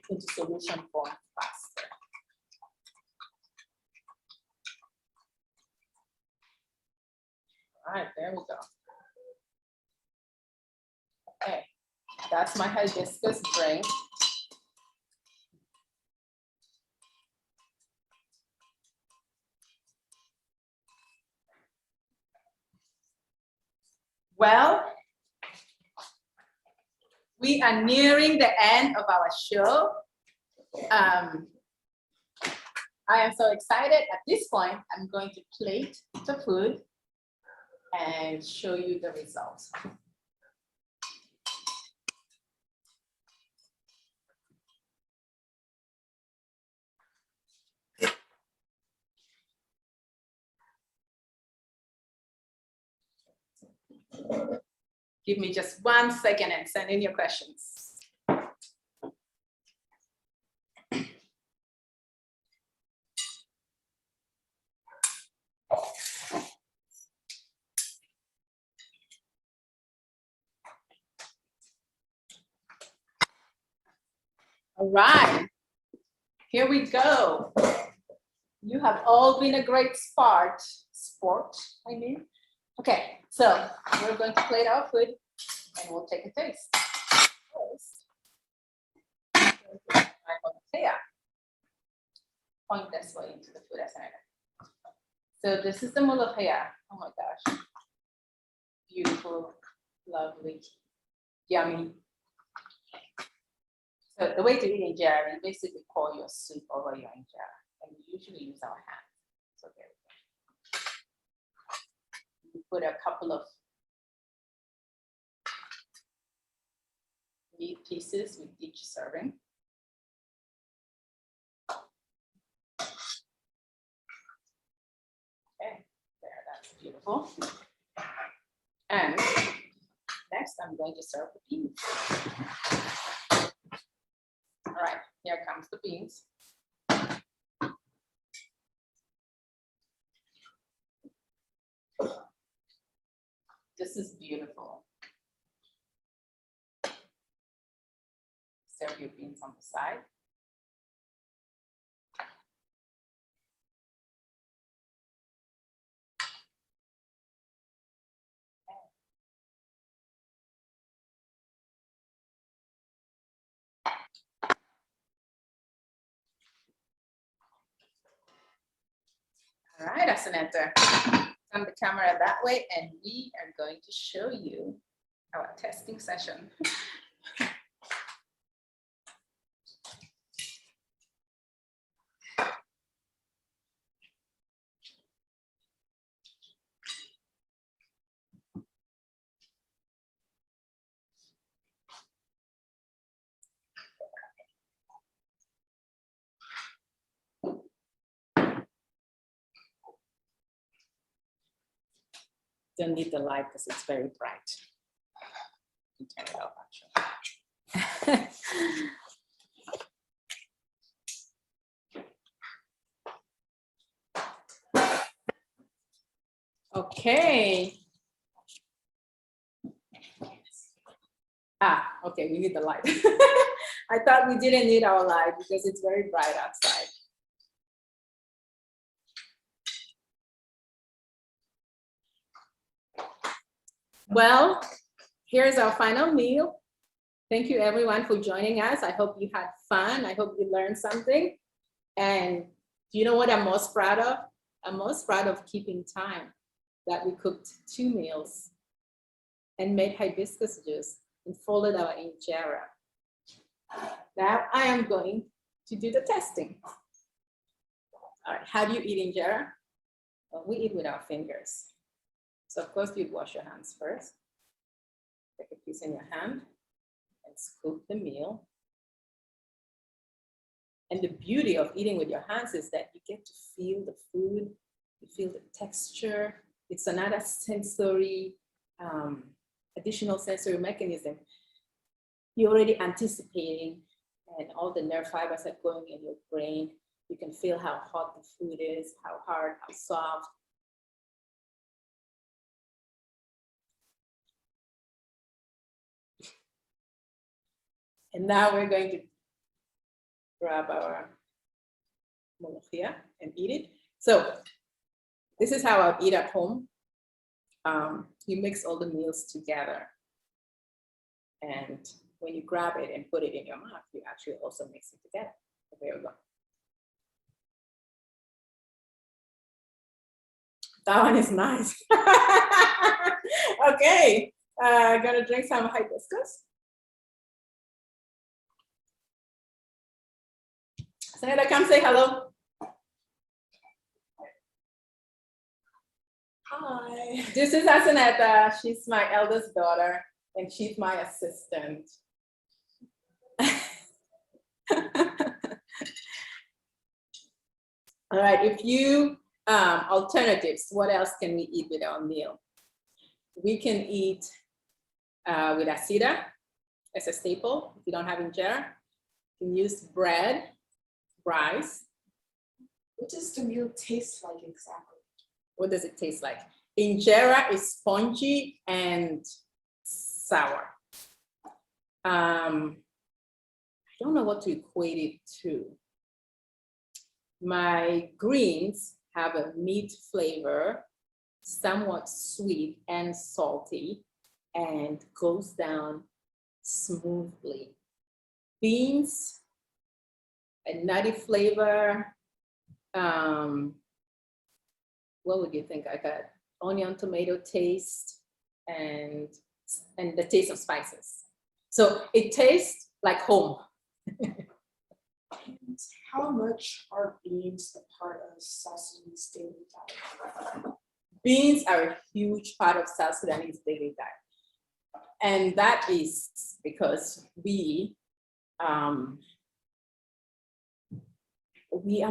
into solution form faster. All right, there we go. Okay, that's my hibiscus drink. Well, we are nearing the end of our show. I am so excited. At this point, I'm going to plate the food and show you the results. Give me just 1 second and send in your questions. All right, here we go. You have all been a great sport, I mean. Okay, so we're going to plate our food and we'll take a taste. First, my Molokeya. Point this way into the food as I know. So this is the Molokeya. Oh my gosh. Beautiful, lovely, yummy. So the way to eat injera, you basically pour your soup over your injera, and we usually use our hands. So there we go. You put a couple of meat pieces with each serving. Okay, there, that's beautiful. And next, I'm going to serve the beans. All right, here comes the beans. This is beautiful. Serve your beans on the side. All right, Aseneta, turn the camera that way, and we are going to show you our testing session. Don't need the light because it's very bright. You can turn it off, actually. Okay. Okay, we need the light. I thought we didn't need our light because it's very bright outside. Well, here's our final meal. Thank you everyone for joining us. I hope you had fun. I hope you learned something. And do you know what I'm most proud of? I'm most proud of keeping time, that we cooked 2 meals and made hibiscus juice and folded our injera. Now I am going to do the testing. All right, how do you eat injera? Well, we eat with our fingers. So of course you'd wash your hands first. Take a piece in your hand and scoop the meal. And the beauty of eating with your hands is that you get to feel the food, you feel the texture. It's another sensory additional sensory mechanism, you're already anticipating, and all the nerve fibers are going in your brain. You can feel how hot the food is, how hard, how soft. And now we're going to grab our Molokeya and eat it. So this is how I eat at home. You mix all the meals together. And when you grab it and put it in your mouth, you actually also mix it together. So there we go. That one is nice. Okay, gonna drink some hibiscus. Senator, come say hello. Hi. This is Aseneta. She's my eldest daughter, and she's my assistant. All right, if you, alternatives, what else can we eat with our meal? We can eat with asida as a staple. If you don't have injera, you can use bread, rice. What does the meal taste like exactly? What does it taste like? Injera is spongy and sour. I don't know what to equate it to. My greens have a meat flavor, somewhat sweet and salty, and goes down smoothly. Beans, a nutty flavor. What would you think? I got onion, tomato taste, and the taste of spices. So it tastes like home. And how much are beans a part of South Sudanese daily diet? Beans are a huge part of South Sudanese daily diet. And that is because we are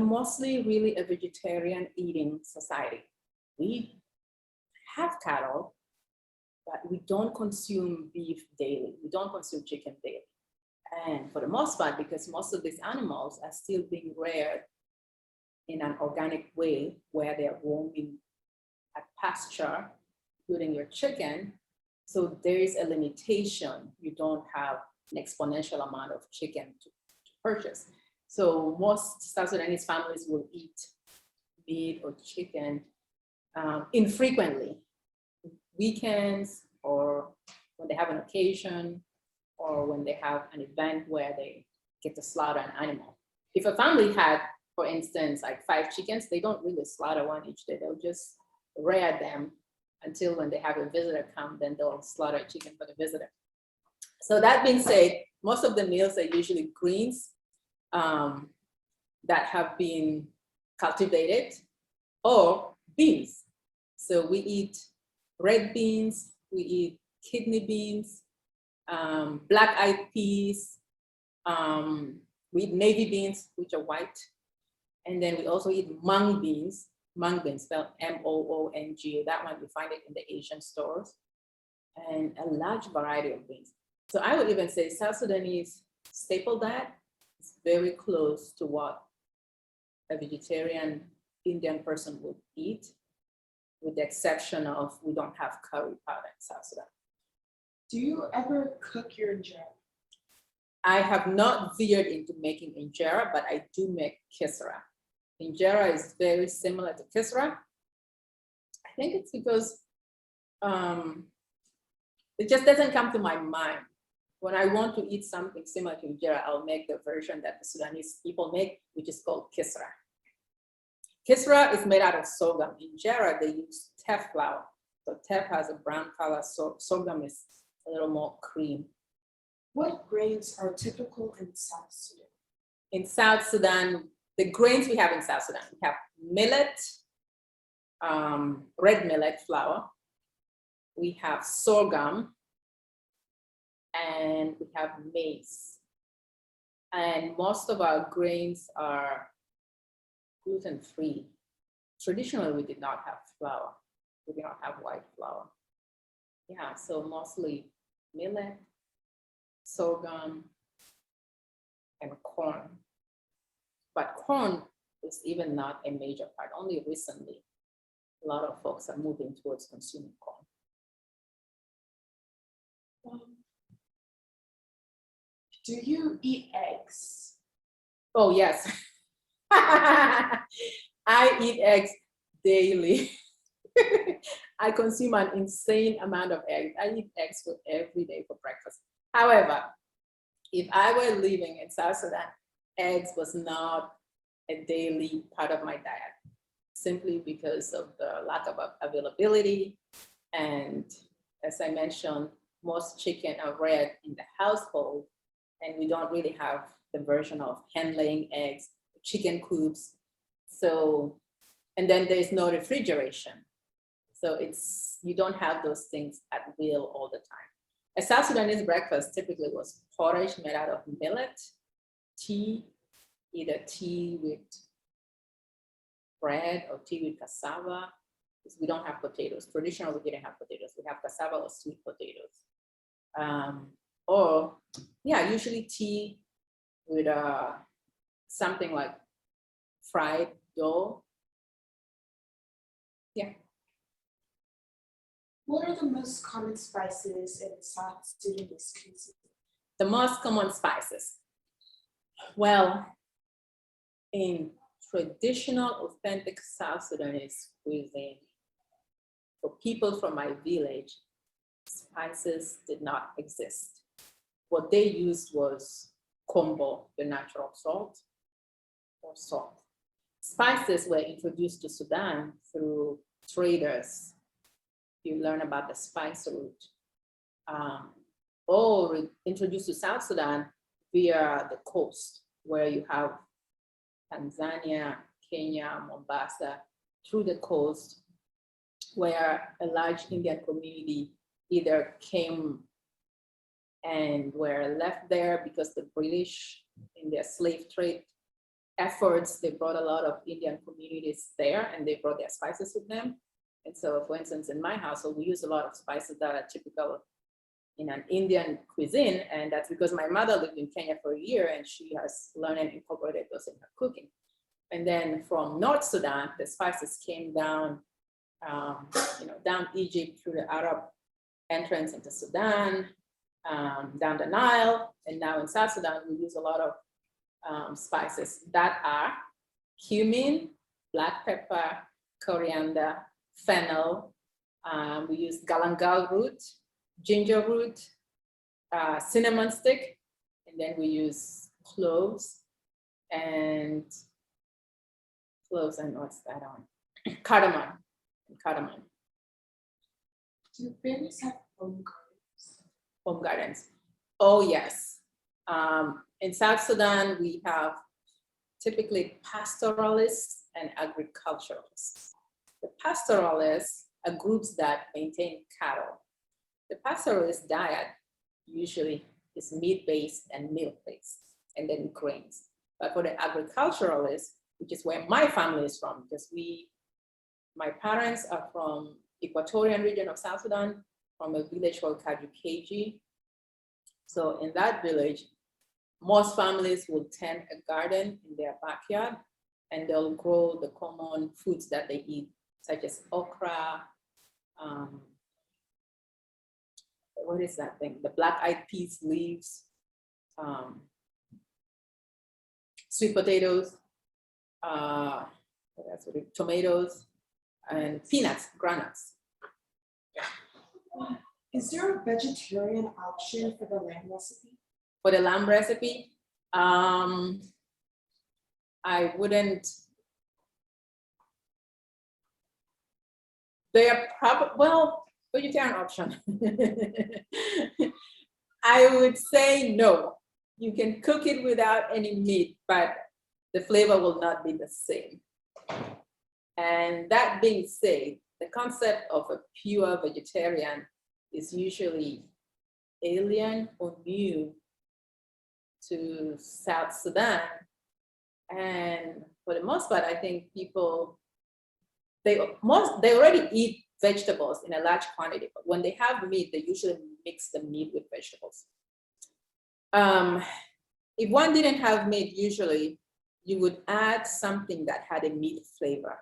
mostly really a vegetarian eating society. We have cattle, but we don't consume beef daily. We don't consume chicken daily. And for the most part, because most of these animals are still being reared in an organic way where they're roaming at pasture, including your chicken. So there is a limitation. You don't have an exponential amount of chicken to purchase. So most South Sudanese families will eat meat or chicken infrequently, weekends, or when they have an occasion, or when they have an event where they get to slaughter an animal. If a family had, for instance, like 5 chickens, they don't really slaughter one each day. They'll just rear them until when they have a visitor come, then they'll slaughter a chicken for the visitor. So that being said, most of the meals are usually greens that have been cultivated, or beans. So we eat red beans, we eat kidney beans, black-eyed peas, we eat navy beans, which are white. And then we also eat mung beans spelled M-O-O-N-G. That one, you find it in the Asian stores, and a large variety of beans. So I would even say South Sudanese staple diet is very close to what a vegetarian Indian person would eat, with the exception of we don't have curry powder in South Sudan. Do you ever cook your injera? I have not veered into making injera, but I do make Kisrah. Injera is very similar to Kisrah. I think it's because it just doesn't come to my mind. When I want to eat something similar to injera, I'll make the version that the Sudanese people make, which is called Kisrah. Kisrah is made out of sorghum. Injera, they use teff flour. So teff has a brown color, so sorghum is a little more cream. What grains are typical in South Sudan? In South Sudan, the grains we have in South Sudan, we have millet, red millet flour, we have sorghum, and we have maize. And most of our grains are gluten-free. Traditionally, we did not have flour. We did not have white flour. yeah, so mostly millet, sorghum, and corn. But corn is even not a major part. Only recently, a lot of folks are moving towards consuming corn. Do you eat eggs? Oh, yes. I eat eggs daily. I consume an insane amount of eggs. I eat eggs every day for breakfast. However, if I were living in South Sudan, eggs was not a daily part of my diet, simply because of the lack of availability. And as I mentioned, most chicken are reared in the household, and we don't really have the version of hen laying eggs, chicken coops. So, and then there's no refrigeration. So you don't have those things at will all the time. A South Sudanese breakfast typically was porridge made out of millet, tea, either tea with bread or tea with cassava, because we don't have potatoes. Traditionally, we didn't have potatoes. We have cassava or sweet potatoes. Or, yeah, usually tea with something like fried dough. Yeah. What are the most common spices in South Sudanese cuisine? The most common spices. Well, in traditional, authentic South Sudanese cuisine, for people from my village, spices did not exist. What they used was kombo, the natural salt, or salt. Spices were introduced to Sudan through traders. You learn about the spice route. Or introduced to South Sudan via the coast, where you have Tanzania, Kenya, Mombasa, through the coast, where a large Indian community either came and were left there because the British, in their slave trade efforts, they brought a lot of Indian communities there, and they brought their spices with them. And so, for instance, in my household, we use a lot of spices that are typical in an Indian cuisine, and that's because my mother lived in Kenya for a year, and she has learned and incorporated those in her cooking. And then from North Sudan, the spices came down, down Egypt through the Arab entrance into Sudan, down the Nile, and now in South Sudan, we use a lot of spices that are cumin, black pepper, coriander, fennel. We use galangal root, ginger root, cinnamon stick, and then we use cloves and what's that on? Cardamom. Do families have home gardens? Home gardens. Oh, yes. In South Sudan, we have typically pastoralists and agriculturalists. The pastoralists are groups that maintain cattle. The pastoralist diet usually is meat-based and milk-based, and then grains. But for the agriculturalists, which is where my family is from, because my parents are from Equatorian region of South Sudan, from a village called Kajukeji. So in that village, most families will tend a garden in their backyard, and they'll grow the common foods that they eat, such as okra, what is that thing? The black-eyed peas leaves, sweet potatoes, tomatoes, and peanuts, groundnuts. Is there a vegetarian option for the lamb recipe? For the lamb recipe, I wouldn't. They are probably, well, vegetarian option. I would say no. You can cook it without any meat, but the flavor will not be the same. And that being said, the concept of a pure vegetarian is usually alien or new to South Sudan. And for the most part, I think people, they already eat vegetables in a large quantity. But when they have meat, they usually mix the meat with vegetables. If one didn't have meat, usually you would add something that had a meat flavor.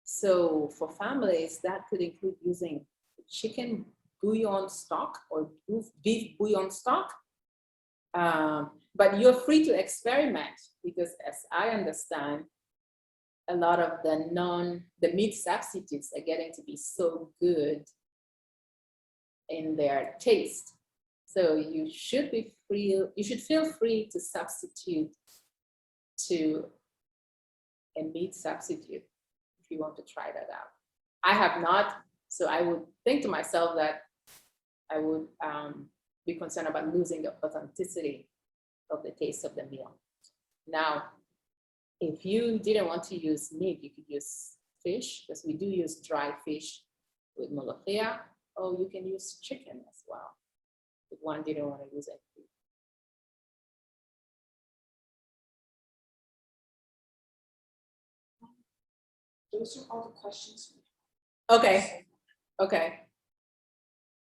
So for families, that could include using chicken bouillon stock or beef bouillon stock. But you're free to experiment because, as I understand, a lot of the meat substitutes are getting to be so good in their taste. So you should feel free to substitute to a meat substitute if you want to try that out. I have not, so I would think to myself that I would be concerned about losing the authenticity of the taste of the meal. Now, if you didn't want to use meat, you could use fish, because we do use dry fish with Molokeya, or you can use chicken as well, if one didn't want to use it. Those are all the questions. Okay, okay.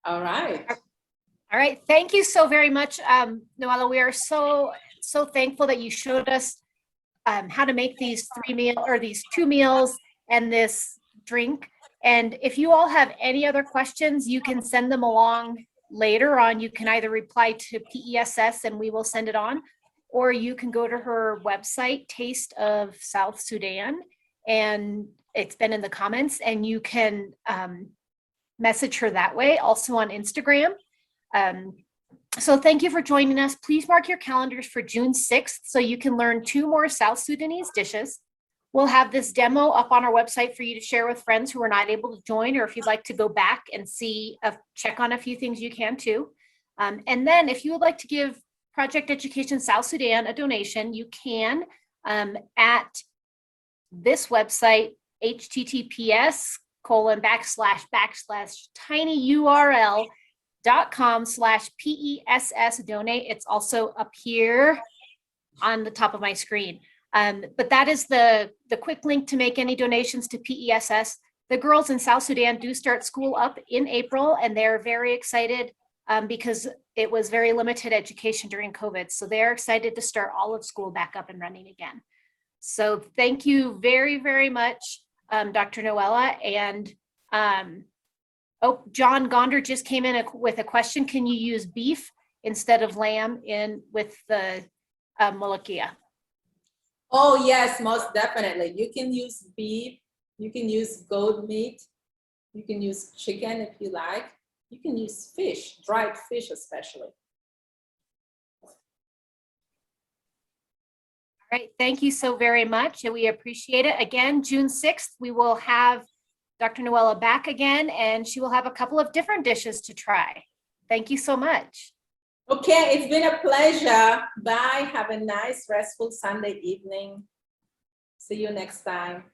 All right. All right, thank you so very much, Noela. We are so thankful that you showed us how to make these these 2 meals and this drink. And if you all have any other questions, you can send them along later on. You can either reply to PESS and we will send it on, or you can go to her website, Taste of South Sudan, and it's been in the comments, and you can message her that way, also on Instagram. So thank you for joining us. Please mark your calendars for June 6th so you can learn 2 more South Sudanese dishes. We'll have this demo up on our website for you to share with friends who are not able to join, or if you'd like to go back and check on a few things, you can too. And then if you would like to give Project Education South Sudan a donation, you can at this website, https://tinyurl.com/PESS donate. It's also up here on the top of my screen. But that is the quick link to make any donations to PESS. The girls in South Sudan do start school up in April, and they're very excited because it was very limited education during COVID. So they're excited to start all of school back up and running again. So thank you very, very much, Dr. Noela. And John Gonder just came in with a question. Can you use beef instead of lamb with the Molokeya? Oh yes, most definitely. You can use beef, you can use goat meat, you can use chicken if you like. You can use fish, dried fish especially. All right, thank you so very much, and we appreciate it. Again, June 6th, we will have Dr. Noela back again, and she will have a couple of different dishes to try. Thank you so much. Okay, it's been a pleasure. Bye. Have a nice, restful Sunday evening. See you next time.